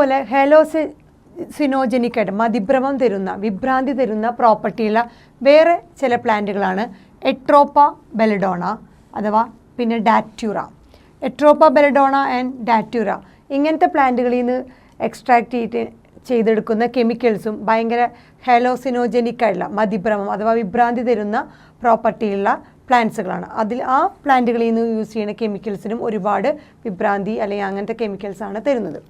അതുപോലെ ഹെലോസിനോജനിക്കായിട്ട് മതിഭ്രമം തരുന്ന വിഭ്രാന്തി തരുന്ന പ്രോപ്പർട്ടിയുള്ള വേറെ ചില പ്ലാന്റുകളാണ് എട്രോപ്പ ബെലഡോണ അഥവാ പിന്നെ ഡാറ്റ്യൂറ. എട്രോപ്പ ബെലഡോണ ആൻഡ് ഡാറ്റ്യൂറ ഇങ്ങനത്തെ പ്ലാന്റുകളിൽ നിന്ന് എക്സ്ട്രാക്ട് ചെയ്തെടുക്കുന്ന കെമിക്കൽസും ഭയങ്കര ഹെലോസിനോജനിക്കായിട്ടുള്ള മതിഭ്രമം അഥവാ വിഭ്രാന്തി തരുന്ന പ്രോപ്പർട്ടിയുള്ള പ്ലാന്റ്സുകളാണ്. ആ പ്ലാന്റുകളിൽ നിന്ന് യൂസ് ചെയ്യുന്ന കെമിക്കൽസിനും ഒരുപാട് വിഭ്രാന്തി അല്ലെങ്കിൽ അങ്ങനത്തെ കെമിക്കൽസാണ് തരുന്നത്.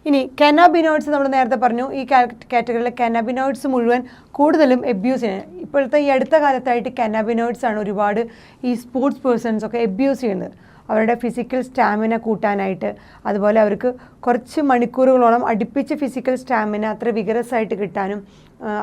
ഇനി കനാബിനോയിഡ്സ് നമ്മൾ നേരത്തെ പറഞ്ഞു, ഈ കാറ്റഗറിയിലെ കനാബിനോയിഡ്സ് മുഴുവൻ കൂടുതലും എബ്യൂസ് ചെയ്യുന്നത്. ഇപ്പോഴത്തെ ഈ അടുത്ത കാലത്തായിട്ട് കനാബിനോയിഡ്സ് ആണ് ഒരുപാട് ഈ സ്പോർട്സ് പേഴ്സൺസൊക്കെ എബ്യൂസ് ചെയ്യുന്നത്. അവരുടെ ഫിസിക്കൽ സ്റ്റാമിന കൂട്ടാനായിട്ട്, അതുപോലെ അവർക്ക് കുറച്ച് മണിക്കൂറുകളോളം അടുപ്പിച്ച് ഫിസിക്കൽ സ്റ്റാമിന അത്ര വിഗറസായിട്ട് കിട്ടാനും,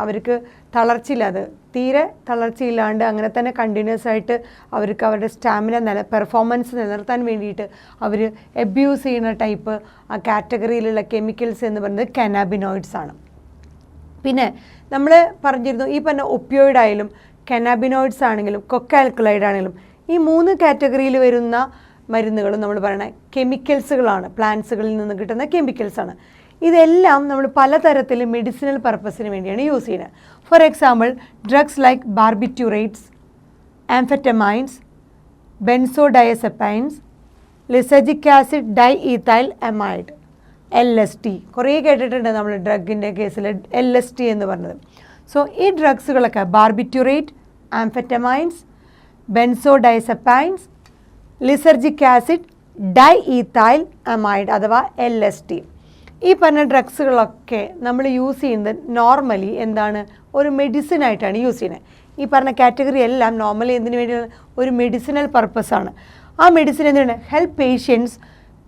അവർക്ക് തളർച്ചയില്ലാതെ തീരെ തളർച്ചയില്ലാണ്ട് അങ്ങനെ തന്നെ കണ്ടിന്യൂസ് ആയിട്ട് അവർക്ക് അവരുടെ സ്റ്റാമിന പെർഫോമൻസ് നിലനിർത്താൻ വേണ്ടിയിട്ട് അവർ എബ്യൂസ് ചെയ്യുന്ന ടൈപ്പ് ആ കാറ്റഗറിയിലുള്ള കെമിക്കൽസ് എന്ന് പറയുന്നത് കനാബിനോയിഡ്സ് ആണ്. പിന്നെ നമ്മൾ പറഞ്ഞിരുന്നു ഈ പറഞ്ഞ ഒപ്പിയോയിഡ് ആയാലും കനാബിനോയിഡ്സ് ആണെങ്കിലും കൊക്കാൽക്കുലൈഡ് ആണെങ്കിലും ഈ 3 കാറ്റഗറിയിൽ വരുന്ന മരുന്നുകളും നമ്മൾ പറയുന്ന കെമിക്കൽസുകളാണ്, പ്ലാന്റ്സുകളിൽ നിന്ന് കിട്ടുന്ന കെമിക്കൽസാണ്. ഇതെല്ലാം നമ്മൾ പലതരത്തിൽ മെഡിസിനൽ പർപ്പസിന് വേണ്ടിയാണ് യൂസ് ചെയ്യുന്നത്. For example drugs like barbiturates, amphetamines, benzodiazepines, lysergic acid diethyl amide, LSD. കുറേ കേട്ടിട്ടുണ്ട് നമ്മൾ ഡ്രഗിൻ്റെ കേസിൽ LSD എന്ന് പറഞ്ഞത്. സോ ഈ ഡ്രഗ്സുകളൊക്കെ barbiturate, ആംഫെറ്റമൈൻസ്, ബെൻസോഡയസെപ്പൈൻസ്, lysergic acid diethyl amide അഥവാ LSD. ഈ പറഞ്ഞ ഡ്രഗ്സുകളൊക്കെ നമ്മൾ യൂസ് ചെയ്യുന്നത് നോർമലി എന്താണ്, ഒരു മെഡിസിനായിട്ടാണ് യൂസ് ചെയ്യുന്നത്. ഈ പറഞ്ഞ കാറ്റഗറി എല്ലാം നോർമലി എന്തിനു വേണ്ടിയാണ്, ഒരു മെഡിസിനൽ പർപ്പസാണ്. ആ മെഡിസിൻ എന്താണ്, ഹെൽപ്പ് പേഷ്യൻസ്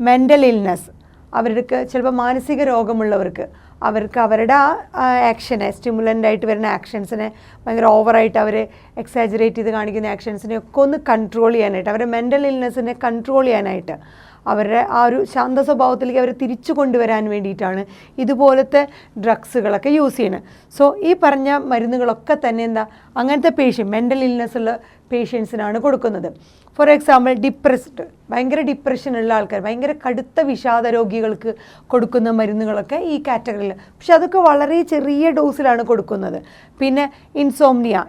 മെൻ്റൽ ഇൽനെസ്, അവർക്ക് ചിലപ്പോൾ മാനസിക രോഗമുള്ളവർക്ക് അവർക്ക് അവരുടെ ആ ആക്ഷനെ, സ്റ്റിമുലൻ്റായിട്ട് വരുന്ന ആക്ഷൻസിനെ ഭയങ്കര ഓവറായിട്ട് അവർ എക്സാജറേറ്റ് ചെയ്ത് കാണിക്കുന്ന ആക്ഷൻസിനെ ഒക്കെ ഒന്ന് കൺട്രോൾ ചെയ്യാനായിട്ട്, അവരുടെ മെൻ്റൽ ഇൽനെസ്സിനെ കൺട്രോൾ ചെയ്യാനായിട്ട്, അവരുടെ ആ ഒരു ശാന്ത സ്വഭാവത്തിലേക്ക് അവർ തിരിച്ചു കൊണ്ടുവരാൻ വേണ്ടിയിട്ടാണ് ഇതുപോലത്തെ ഡ്രഗ്സുകളൊക്കെ യൂസ് ചെയ്യുന്നത്. സോ ഈ പറഞ്ഞ മരുന്നുകളൊക്കെ തന്നെ എന്താ, അങ്ങനത്തെ മെൻ്റൽ ഇൽനെസ് ഉള്ള പേഷ്യൻസിനാണ് കൊടുക്കുന്നത്. ഫോർ എക്സാമ്പിൾ ഡിപ്രസ്ഡ്, ഭയങ്കര ഡിപ്രഷനുള്ള ആൾക്കാർ, ഭയങ്കര കടുത്ത വിഷാദ രോഗികൾക്ക് കൊടുക്കുന്ന മരുന്നുകളൊക്കെ ഈ കാറ്റഗറിയിൽ, പക്ഷെ അതൊക്കെ വളരെ ചെറിയ ഡോസിലാണ് കൊടുക്കുന്നത്. പിന്നെ ഇൻസോംനിയ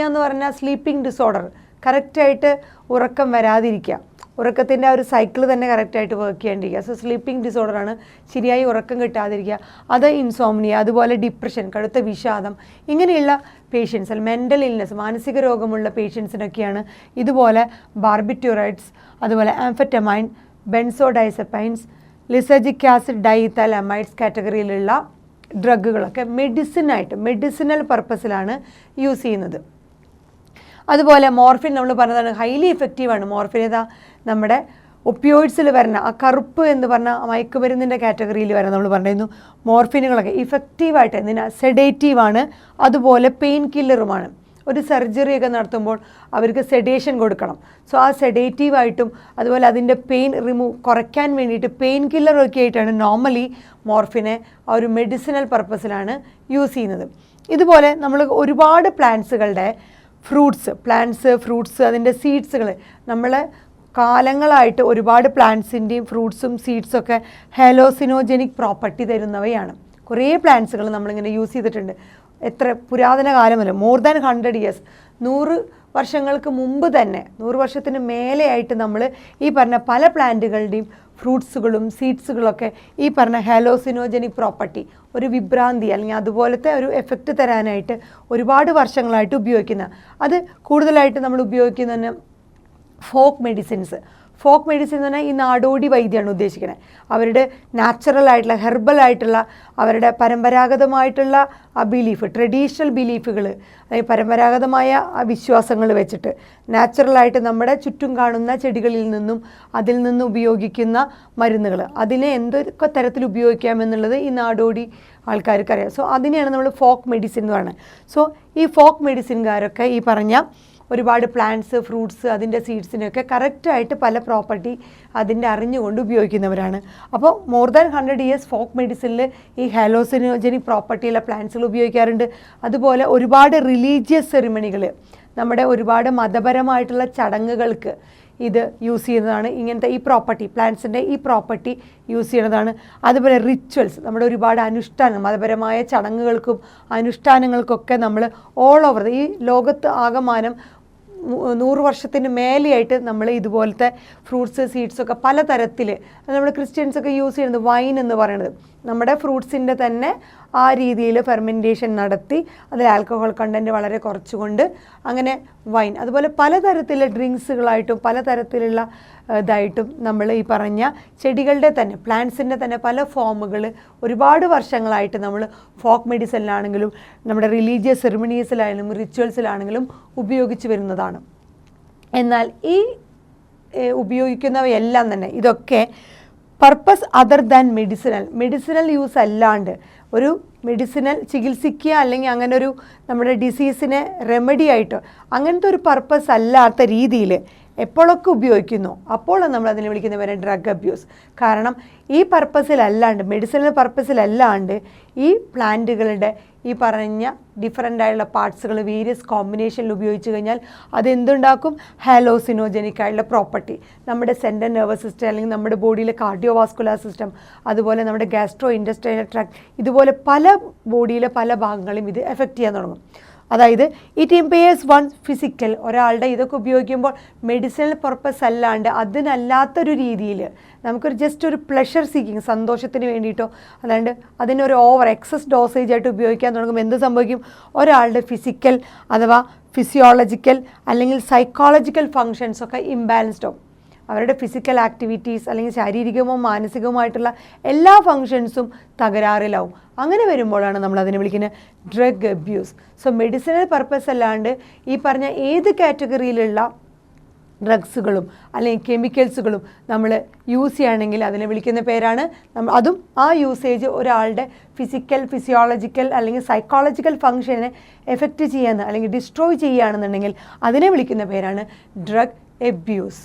എന്ന് പറഞ്ഞാൽ സ്ലീപ്പിംഗ് ഡിസോർഡർ, കറക്റ്റായിട്ട് ഉറക്കം വരാതിരിക്കുക, ഉറക്കത്തിൻ്റെ ആ ഒരു സൈക്കിൾ തന്നെ കറക്റ്റായിട്ട് വർക്ക് ചെയ്യാണ്ടിരിക്കുക. സോ സ്ലീപ്പിംഗ് ഡിസോർഡറാണ്, ശരിയായി ഉറക്കം കിട്ടാതിരിക്കുക, അത് ഇൻസോംനിയ. അതുപോലെ ഡിപ്രഷൻ, കടുത്ത വിഷാദം, ഇങ്ങനെയുള്ള പേഷ്യൻസ്, മെൻ്റൽ ഇൽനെസ്, മാനസിക രോഗമുള്ള പേഷ്യൻസിനൊക്കെയാണ് ഇതുപോലെ ബാർബിറ്റ്യൂറൈറ്റ്സ്, അതുപോലെ amphetamine, benzodiazepines, lysergic acid diethyl amides കാറ്റഗറിയിലുള്ള ഡ്രഗുകളൊക്കെ മെഡിസിനൽ പർപ്പസിലാണ് യൂസ് ചെയ്യുന്നത്. അതുപോലെ മോർഫിൻ നമ്മൾ പറഞ്ഞതാണ് ഹൈലി എഫക്റ്റീവാണ്. മോർഫിൻ ഏതാ, നമ്മുടെ ഒപ്പിയോയിഡ്സിൽ വരുന്ന ആ കറുപ്പ് എന്ന് പറഞ്ഞ മയക്കുമരുന്നിൻ്റെ കാറ്റഗറിയിൽ വരുന്ന നമ്മൾ പറഞ്ഞിരുന്നു. മോർഫിനുകളൊക്കെ ഇഫക്റ്റീവായിട്ട് എന്തിനാ, സെഡേറ്റീവാണ്, അതുപോലെ പെയിൻ കില്ലറുമാണ്. ഒരു സർജറിയൊക്കെ നടത്തുമ്പോൾ അവർക്ക് സെഡേഷൻ കൊടുക്കണം. സോ ആ സെഡേറ്റീവായിട്ടും അതുപോലെ അതിൻ്റെ പെയിൻ കുറയ്ക്കാൻ വേണ്ടിയിട്ട് പെയിൻ കില്ലറൊക്കെ ആയിട്ടാണ് നോർമലി മോർഫിനെ ആ ഒരു മെഡിസിനൽ പർപ്പസിലാണ് യൂസ് ചെയ്യുന്നത്. ഇതുപോലെ നമ്മൾ ഒരുപാട് പ്ലാന്റ്സുകളുടെ ഫ്രൂട്ട്സ് അതിൻ്റെ സീഡ്സുകൾ, നമ്മൾ കാലങ്ങളായിട്ട് ഒരുപാട് പ്ലാന്റ്സിൻ്റെയും ഫ്രൂട്ട്സും സീഡ്സൊക്കെ ഹെലോസിനോജനിക് പ്രോപ്പർട്ടി തരുന്നവയാണ്. കുറേ പ്ലാന്റ്സുകൾ നമ്മളിങ്ങനെ യൂസ് ചെയ്തിട്ടുണ്ട്. എത്ര പുരാതന കാലമല്ല, മോർ ദാൻ 100 years, 100 വർഷങ്ങൾക്ക് മുമ്പ് തന്നെ, 100 വർഷത്തിന് മേലെയായിട്ട് നമ്മൾ ഈ പറഞ്ഞ പല പ്ലാന്റുകളുടെയും ഫ്രൂട്ട്സുകളും സീഡ്സുകളൊക്കെ ഈ പറഞ്ഞ ഹെലോസിനോജനിക് പ്രോപ്പർട്ടി, ഒരു വിഭ്രാന്തി അല്ലെങ്കിൽ അതുപോലത്തെ ഒരു എഫക്റ്റ് തരാനായിട്ട് ഒരുപാട് വർഷങ്ങളായിട്ട് ഉപയോഗിക്കുന്ന, അത് കൂടുതലായിട്ട് നമ്മൾ ഉപയോഗിക്കുന്നതന്നെ ഫോക്ക് മെഡിസിൻസ് എന്ന് പറഞ്ഞാൽ ഈ നാടോടി വൈദ്യമാണ് ഉദ്ദേശിക്കുന്നത്. അവരുടെ നാച്ചുറലായിട്ടുള്ള ഹെർബലായിട്ടുള്ള അവരുടെ പരമ്പരാഗതമായിട്ടുള്ള ആ ബിലീഫ്, ട്രഡീഷണൽ ബിലീഫുകൾ, അതായത് പരമ്പരാഗതമായ വിശ്വാസങ്ങൾ വെച്ചിട്ട് നാച്ചുറലായിട്ട് നമ്മുടെ ചുറ്റും കാണുന്ന ചെടികളിൽ നിന്നും അതിൽ നിന്നും ഉപയോഗിക്കുന്ന മരുന്നുകൾ, അതിനെ എന്തൊക്കെ തരത്തിൽ ഉപയോഗിക്കാമെന്നുള്ളത് ഈ നാടോടി ആൾക്കാർക്കറിയാം. സോ അതിനെയാണ് നമ്മൾ ഫോക്ക് മെഡിസിൻ എന്ന് പറയുന്നത്. സോ ഈ ഫോക്ക് മെഡിസിൻകാരൊക്കെ ഈ പറഞ്ഞ ഒരുപാട് പ്ലാന്റ്സ്, ഫ്രൂട്ട്സ്, അതിൻ്റെ സീഡ്സിനെയൊക്കെ കറക്റ്റായിട്ട് പല പ്രോപ്പർട്ടി അതിൻ്റെ അറിഞ്ഞുകൊണ്ട് ഉപയോഗിക്കുന്നവരാണ്. അപ്പോൾ മോർ ദാൻ 100 years ഫോക്ക് മെഡിസിനിൽ ഈ ഹെലോസിനോജനിക് പ്രോപ്പർട്ടിയുള്ള പ്ലാന്റ്സുകൾ ഉപയോഗിക്കാറുണ്ട്. അതുപോലെ ഒരുപാട് റിലീജിയസ് സെറിമണികൾ, നമ്മുടെ ഒരുപാട് മതപരമായിട്ടുള്ള ചടങ്ങുകൾക്ക് ഇത് യൂസ് ചെയ്യുന്നതാണ്. ഇങ്ങനത്തെ ഈ പ്രോപ്പർട്ടി, പ്ലാന്റ്സിൻ്റെ ഈ പ്രോപ്പർട്ടി യൂസ് ചെയ്യുന്നതാണ്. അതുപോലെ റിച്വൽസ്, നമ്മുടെ ഒരുപാട് അനുഷ്ഠാനം, മതപരമായ ചടങ്ങുകൾക്കും അനുഷ്ഠാനങ്ങൾക്കൊക്കെ നമ്മൾ ഓൾ ഓവർ ഈ ലോകത്ത് ആകമാനം 100 വർഷത്തിന് മേലെയായിട്ട് നമ്മൾ ഇതുപോലത്തെ ഫ്രൂട്ട്സ്, സീഡ്സൊക്കെ പലതരത്തിൽ, നമ്മൾ ക്രിസ്ത്യൻസൊക്കെ യൂസ് ചെയ്യുന്നത് വൈൻ എന്ന് പറയുന്നത് നമ്മുടെ ഫ്രൂട്ട്സിൻ്റെ തന്നെ ആ രീതിയിൽ ഫെർമെൻറ്റേഷൻ നടത്തി അതിൽ ആൽക്കഹോൾ കണ്ടൻറ്റ് വളരെ കുറച്ചുകൊണ്ട് അങ്ങനെ വൈൻ, അതുപോലെ പലതരത്തിലുള്ള ഡ്രിങ്ക്സുകളായിട്ടും പലതരത്തിലുള്ള ഇതായിട്ടും നമ്മൾ ഈ പറഞ്ഞ ചെടികളുടെ തന്നെ പ്ലാന്റ്സിൻ്റെ തന്നെ പല ഫോമുകൾ ഒരുപാട് വർഷങ്ങളായിട്ട് നമ്മൾ ഫോക്ക് മെഡിസിനിലാണെങ്കിലും നമ്മുടെ റിലീജിയസ് സെറിമണീസിലാണെങ്കിലും റിച്വൽസിലാണെങ്കിലും ഉപയോഗിച്ച് വരുന്നതാണ്. എന്നാൽ ഈ ഉപയോഗിക്കുന്നവയെല്ലാം തന്നെ ഇതൊക്കെ purpose other than medicinal use അല്ലാണ്ട് ഒരു മെഡിസിനൽ ചികിത്സിക്കുക അല്ലെങ്കിൽ അങ്ങനെ ഒരു നമ്മുടെ ഡിസീസിനെ റെമഡി ആയിട്ടോ അങ്ങനത്തെ ഒരു പർപ്പസ് അല്ലാത്ത രീതിയിൽ എപ്പോഴൊക്കെ ഉപയോഗിക്കുന്നു അപ്പോൾ നമ്മൾ അതിനെ വിളിക്കുന്ന പേര് ഡ്രഗ് അബ്യൂസ്. കാരണം ഈ പർപ്പസിലല്ലാണ്ട്, മെഡിസിനൽ പർപ്പസിലല്ലാണ്ട് ഈ പ്ലാന്റുകളുടെ ഈ പറഞ്ഞ ഡിഫറൻ്റ് ആയിട്ടുള്ള പാർട്സുകൾ വേരിയസ് കോമ്പിനേഷനിൽ ഉപയോഗിച്ച് കഴിഞ്ഞാൽ അതെന്തുണ്ടാക്കും? ഹാലോസിനോജനിക് ആയിട്ടുള്ള പ്രോപ്പർട്ടി നമ്മുടെ സെൻട്രൽ നെർവസ് സിസ്റ്റം അല്ലെങ്കിൽ നമ്മുടെ ബോഡിയിലെ കാർഡിയോവാസ്കുലർ സിസ്റ്റം, അതുപോലെ നമ്മുടെ ഗാസ്ട്രോ ഇൻഡസ്ട്രിയൽ ട്രാക്ട്, ഇതുപോലെ പല ബോഡിയിലെ പല ഭാഗങ്ങളും ഇത് എഫക്റ്റ് ചെയ്യാൻ തുടങ്ങും. അതായത് ഇറ്റ് ഇമ്പയർസ് വൺ ഫിസിക്കൽ, ഒരാളുടെ ഇതൊക്കെ ഉപയോഗിക്കുമ്പോൾ മെഡിസിനൽ പർപ്പസ് അല്ലാണ്ട് അതിനല്ലാത്തൊരു രീതിയിൽ നമുക്കൊരു ജസ്റ്റ് ഒരു പ്ലഷർ സീക്കിങ്, സന്തോഷത്തിന് വേണ്ടിയിട്ടോ അല്ലാണ്ട് അതിനൊരു ഓവർ എക്സസ് ഡോസേജ് ആയിട്ട് ഉപയോഗിക്കാൻ തുടങ്ങുമ്പോൾ എന്ത് സംഭവിക്കും? ഒരാളുടെ ഫിസിക്കൽ അഥവാ ഫിസിയോളജിക്കൽ അല്ലെങ്കിൽ സൈക്കോളജിക്കൽ ഫങ്ഷൻസൊക്കെ ഇംബാലൻസ്ഡ് ആവും. അവരുടെ ഫിസിക്കൽ ആക്ടിവിറ്റീസ് അല്ലെങ്കിൽ ശാരീരികമോ മാനസികവുമായിട്ടുള്ള എല്ലാ ഫങ്ഷൻസും തകരാറിലാവും. അങ്ങനെ വരുമ്പോഴാണ് നമ്മൾ അതിനെ വിളിക്കുന്നത് drug abuse. So medicinal purpose അല്ലാണ്ട് ഈ പറഞ്ഞ ഏത് കാറ്റഗറിയിലുള്ള ഡ്രഗ്സുകളും അല്ലെങ്കിൽ കെമിക്കൽസുകളും നമ്മൾ യൂസ് ചെയ്യുകയാണെങ്കിൽ അതിനെ വിളിക്കുന്ന പേരാണ് അതും ആ യൂസേജ് ഒരാളുടെ ഫിസിയോളജിക്കൽ അല്ലെങ്കിൽ സൈക്കോളജിക്കൽ ഫങ്ഷനെ എഫക്റ്റ് ചെയ്യാന്ന് അല്ലെങ്കിൽ ഡിസ്ട്രോയ് ചെയ്യുകയാണെന്നുണ്ടെങ്കിൽ അതിനെ വിളിക്കുന്ന പേരാണ് ഡ്രഗ് അബ്യൂസ്.